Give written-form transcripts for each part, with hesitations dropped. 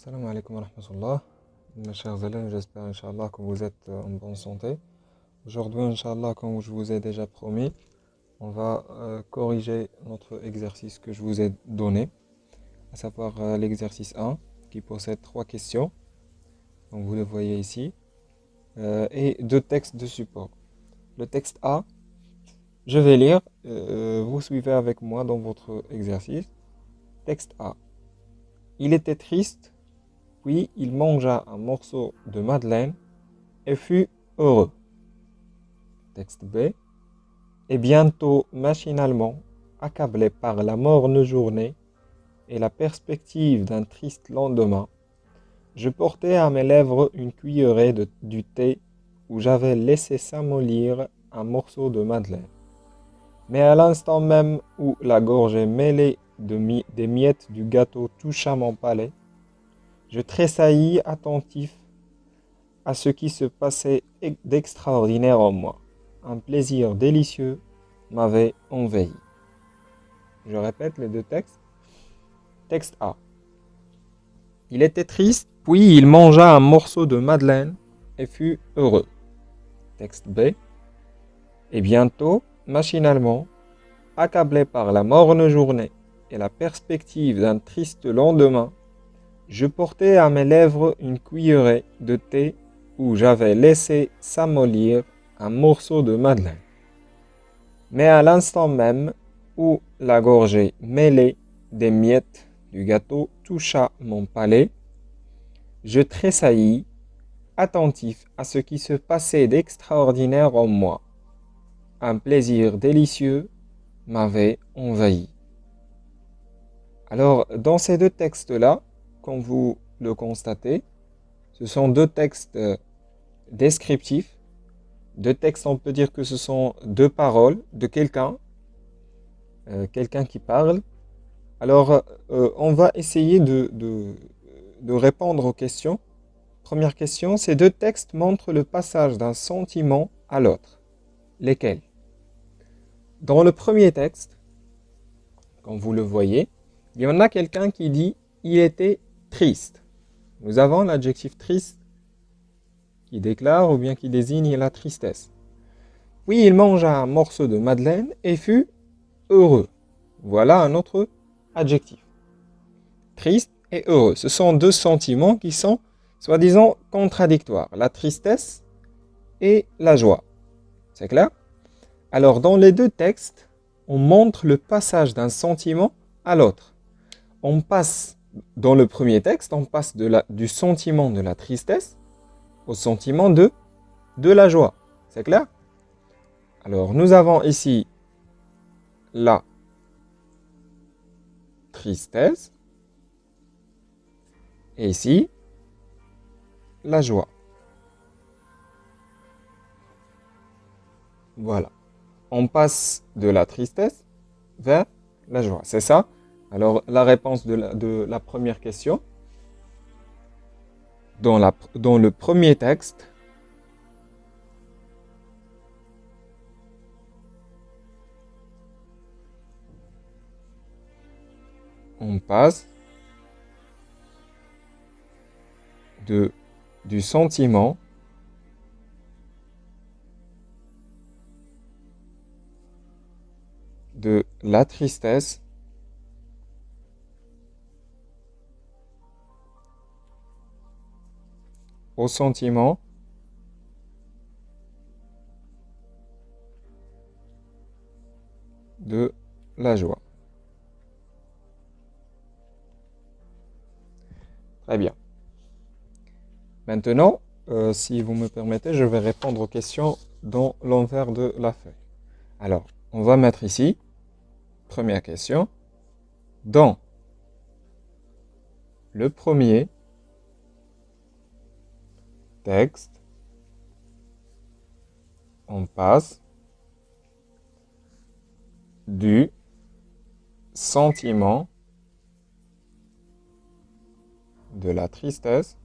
Salam alaikum wa rahmatullah. Mes chers élèves, j'espère Inch'Allah que vous êtes en bonne santé. Aujourd'hui, Inch'Allah, comme je vous ai déjà promis, on va corriger notre exercice que je vous ai donné, à savoir l'exercice 1, qui possède 3 questions, donc vous le voyez ici, et 2 textes de support. Le texte A, je vais lire, vous suivez avec moi dans votre exercice. Texte A. Il était triste, puis il mangea un morceau de madeleine et fut heureux. Texte B. Et bientôt, machinalement, accablé par la morne journée et la perspective d'un triste lendemain, je portais à mes lèvres une cuillerée du thé où j'avais laissé s'amollir un morceau de madeleine. Mais à l'instant même où la gorgée mêlée des miettes du gâteau toucha mon palais, je tressaillis attentif à ce qui se passait d'extraordinaire en moi. Un plaisir délicieux m'avait envahi. Je répète les 2 textes. Texte A. Il était triste, puis il mangea un morceau de madeleine et fut heureux. Texte B. Et bientôt, machinalement, accablé par la morne journée et la perspective d'un triste lendemain, je portais à mes lèvres une cuillerée de thé où j'avais laissé s'amollir un morceau de madeleine. Mais à l'instant même où la gorgée mêlée des miettes du gâteau toucha mon palais, je tressaillis, attentif à ce qui se passait d'extraordinaire en moi. Un plaisir délicieux m'avait envahi. Alors, dans ces 2 textes-là, comme vous le constatez, ce sont 2 textes descriptifs. 2 textes, on peut dire que ce sont 2 paroles de quelqu'un, quelqu'un qui parle. Alors, on va essayer de répondre aux questions. Première question, ces 2 textes montrent le passage d'un sentiment à l'autre. Lesquels? Dans le premier texte, comme vous le voyez, il y en a quelqu'un qui dit « il était triste ». Nous avons l'adjectif triste qui déclare ou bien qui désigne la tristesse. Puis il mangea un morceau de madeleine et fut heureux. Voilà un autre adjectif. Triste et heureux. Ce sont 2 sentiments qui sont, soi-disant, contradictoires. La tristesse et la joie. C'est clair? Alors, dans les 2 textes, on montre le passage d'un sentiment à l'autre. On passe, dans le premier texte, on passe du sentiment de la tristesse au sentiment de la joie. C'est clair? Alors, nous avons ici la tristesse et ici la joie. Voilà. On passe de la tristesse vers la joie. C'est ça? Alors, la réponse de la première question. Dans le premier texte, on passe du sentiment de la tristesse au sentiment de la joie. Très bien. Maintenant, si vous me permettez, je vais répondre aux questions dans l'envers de la feuille. Alors, on va mettre ici, première question, dans le premier texte, on passe du sentiment de la tristesse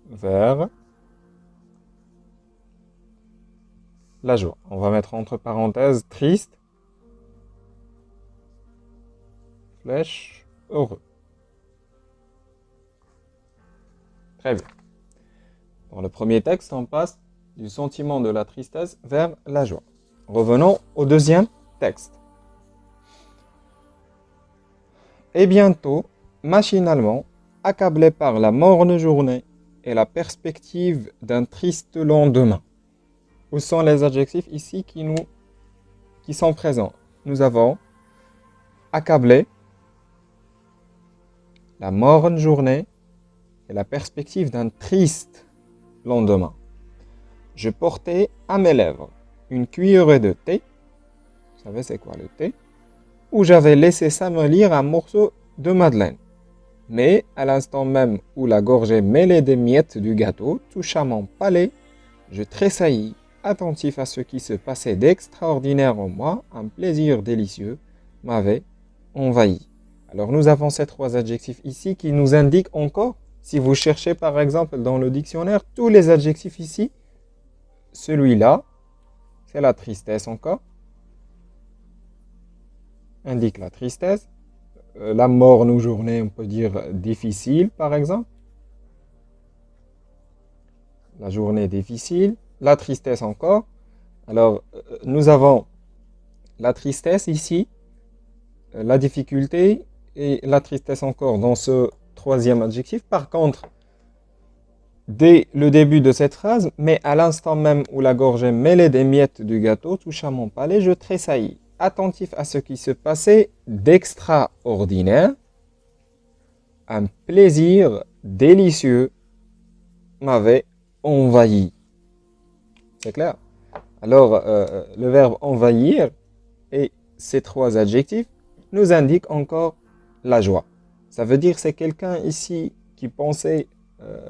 vers la joie. On va mettre entre parenthèses triste flèche heureux. Très bien. Dans le premier texte, on passe du sentiment de la tristesse vers la joie. Revenons au deuxième texte. Et bientôt, machinalement, accablé par la morne journée et la perspective d'un triste lendemain. Où sont les adjectifs ici qui sont présents? Nous avons accablé, la morne journée et la perspective d'un triste lendemain. Je portais à mes lèvres une cuillerée de thé. Vous savez c'est quoi le thé? Où j'avais laissé s'amollir un morceau de madeleine. Mais à l'instant même où la gorgée mêlée des miettes du gâteau toucha mon palais, je tressaillis, attentif à ce qui se passait d'extraordinaire en moi. Un plaisir délicieux m'avait envahi. Alors nous avons ces trois adjectifs ici qui nous indiquent encore, si vous cherchez par exemple dans le dictionnaire, tous les adjectifs ici, celui-là, c'est la tristesse encore, indique la tristesse. La morne journée, on peut dire difficile par exemple. La journée difficile, la tristesse encore. Alors nous avons la tristesse ici, la difficulté et la tristesse encore dans ce troisième adjectif. Par contre, dès le début de cette phrase, mais à l'instant même où la gorgée mêlée des miettes du gâteau toucha mon palais, je tressaillis, attentif à ce qui se passait d'extraordinaire. Un plaisir délicieux m'avait envahi. C'est clair? Alors, le verbe envahir et ces trois adjectifs nous indiquent encore la joie. Ça veut dire que c'est quelqu'un ici qui pensait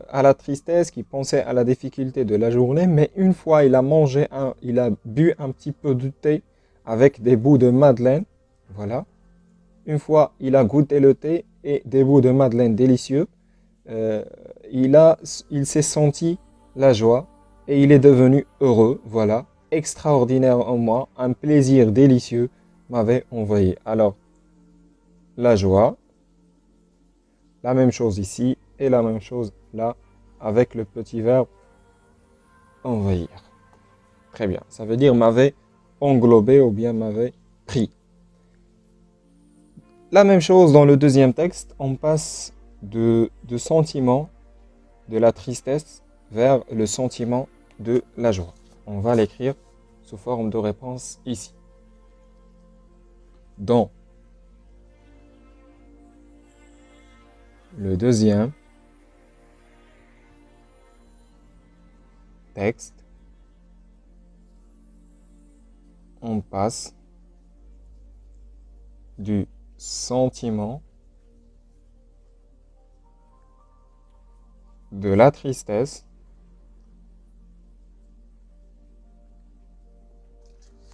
à la tristesse, qui pensait à la difficulté de la journée, mais une fois il a mangé, il a bu un petit peu de thé avec des bouts de madeleine, voilà. Une fois il a goûté le thé et des bouts de madeleine délicieux, il s'est senti la joie et il est devenu heureux, voilà. Extraordinaire en moi, un plaisir délicieux m'avait envahi. Alors, la joie, la même chose ici et la même chose là avec le petit verbe envahir. Très bien, ça veut dire m'avait englobé ou bien m'avait pris. La même chose dans le deuxième texte, on passe de sentiment de la tristesse vers le sentiment de la joie. On va l'écrire sous forme de réponse ici. Dans le deuxième texte, on passe du sentiment de la tristesse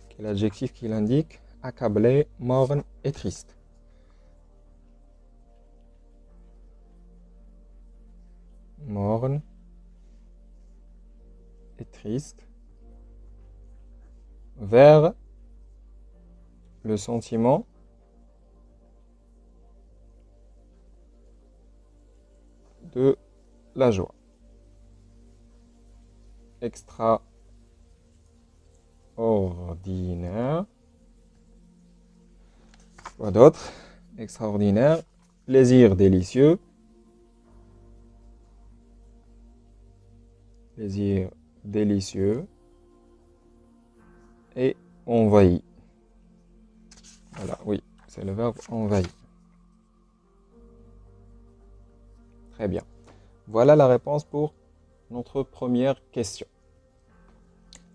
qui est l'adjectif qui l'indique, accablé, morne et triste. Morne et triste vers le sentiment de la joie. Extraordinaire. Quoi d'autre? Extraordinaire. Plaisir délicieux. Plaisir délicieux. Et envahi. Voilà, oui, c'est le verbe envahi. Très bien. Voilà la réponse pour notre première question.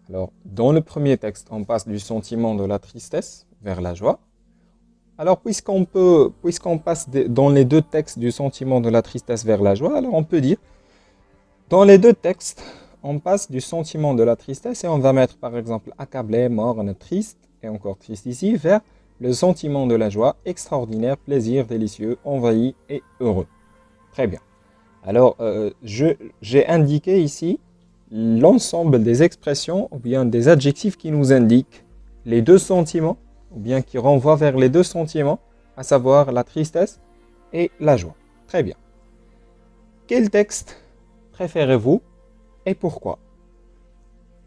Alors, dans le premier texte, on passe du sentiment de la tristesse vers la joie. Alors, puisqu'on passe dans les deux textes du sentiment de la tristesse vers la joie, alors on peut dire, dans les deux textes, on passe du sentiment de la tristesse et on va mettre par exemple accablé, morne, triste, et encore triste ici, vers le sentiment de la joie, extraordinaire, plaisir, délicieux, envahi et heureux. Très bien. Alors, j'ai indiqué ici l'ensemble des expressions ou bien des adjectifs qui nous indiquent les deux sentiments ou bien qui renvoient vers les deux sentiments à savoir la tristesse et la joie. Très bien. Quel texte préférez-vous et pourquoi?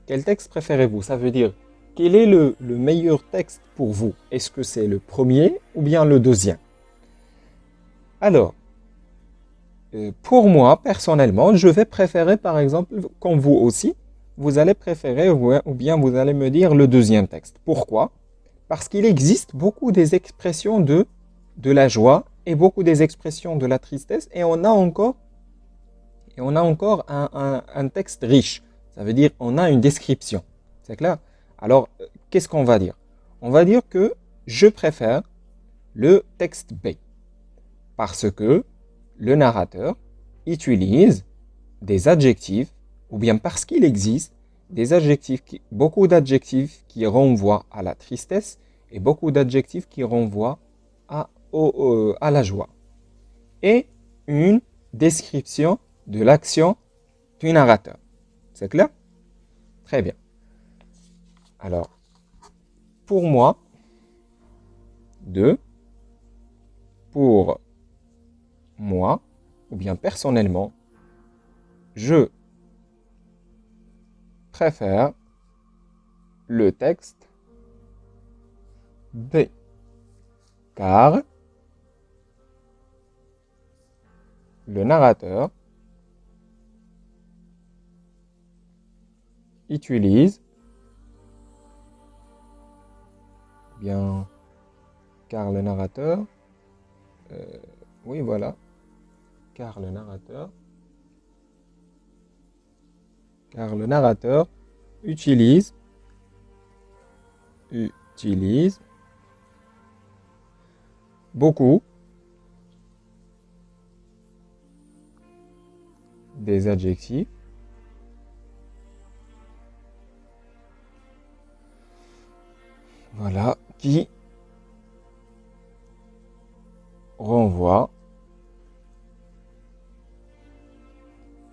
Quel texte préférez-vous? Ça veut dire, quel est le meilleur texte pour vous? Est-ce que c'est le premier ou bien le deuxième? Alors, pour moi, personnellement, je vais préférer, par exemple, comme vous aussi, vous allez préférer ou bien vous allez me dire le deuxième texte. Pourquoi? Parce qu'il existe beaucoup des expressions de la joie et beaucoup des expressions de la tristesse et on a encore un texte riche. Ça veut dire on a une description. C'est clair? Alors, qu'est-ce qu'on va dire? On va dire que je préfère le texte B parce que le narrateur utilise des adjectifs, ou bien parce qu'il existe des adjectifs, beaucoup d'adjectifs qui renvoient à la tristesse et beaucoup d'adjectifs qui renvoient à la joie. Et une description de l'action du narrateur. C'est clair? Très bien. Alors, pour moi, pour moi, ou bien personnellement, je préfère le texte B. Car le narrateur utilise, bien, car le narrateur, oui voilà, car le narrateur utilise beaucoup des adjectifs voilà, qui renvoient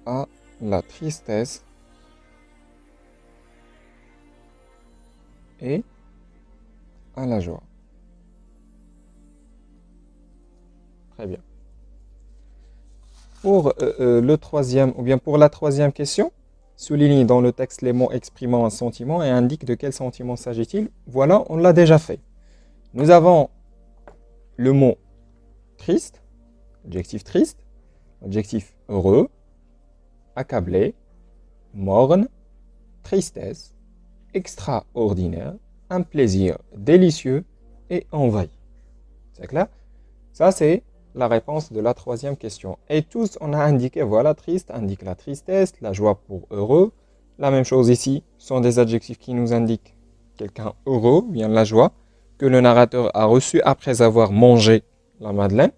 à la tristesse et à la joie. Très bien. Pour le troisième, ou bien pour la troisième question, souligne dans le texte les mots exprimant un sentiment et indique de quel sentiment s'agit-il. Voilà, on l'a déjà fait. Nous avons le mot triste, adjectif heureux, accablé, morne, tristesse, extraordinaire, un plaisir délicieux et envahi. C'est clair? Ça, c'est la réponse de la troisième question. Et tous, on a indiqué, voilà, triste indique la tristesse, la joie pour heureux. La même chose ici, ce sont des adjectifs qui nous indiquent quelqu'un heureux, bien la joie, que le narrateur a reçu après avoir mangé la madeleine.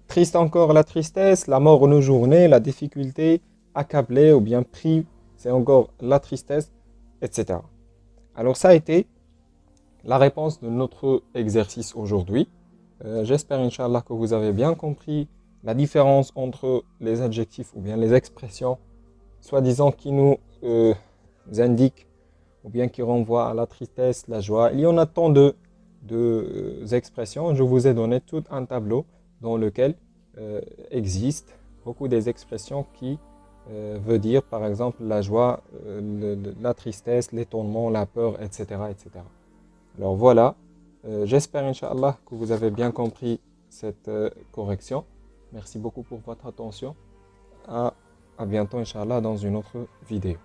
Triste encore la tristesse, la mort nos journées, la difficulté, accablé ou bien pris, c'est encore la tristesse, etc. Alors ça a été la réponse de notre exercice aujourd'hui. J'espère, Inch'Allah, que vous avez bien compris la différence entre les adjectifs ou bien les expressions, soi-disant qui nous indiquent ou bien qui renvoient à la tristesse, la joie. Il y en a tant de expressions. Je vous ai donné tout un tableau dans lequel existent beaucoup des expressions qui veut dire, par exemple, la joie, la tristesse, l'étonnement, la peur, etc., etc. Alors voilà. J'espère, Inch'Allah, que vous avez bien compris cette correction. Merci beaucoup pour votre attention. À bientôt, Inch'Allah, dans une autre vidéo.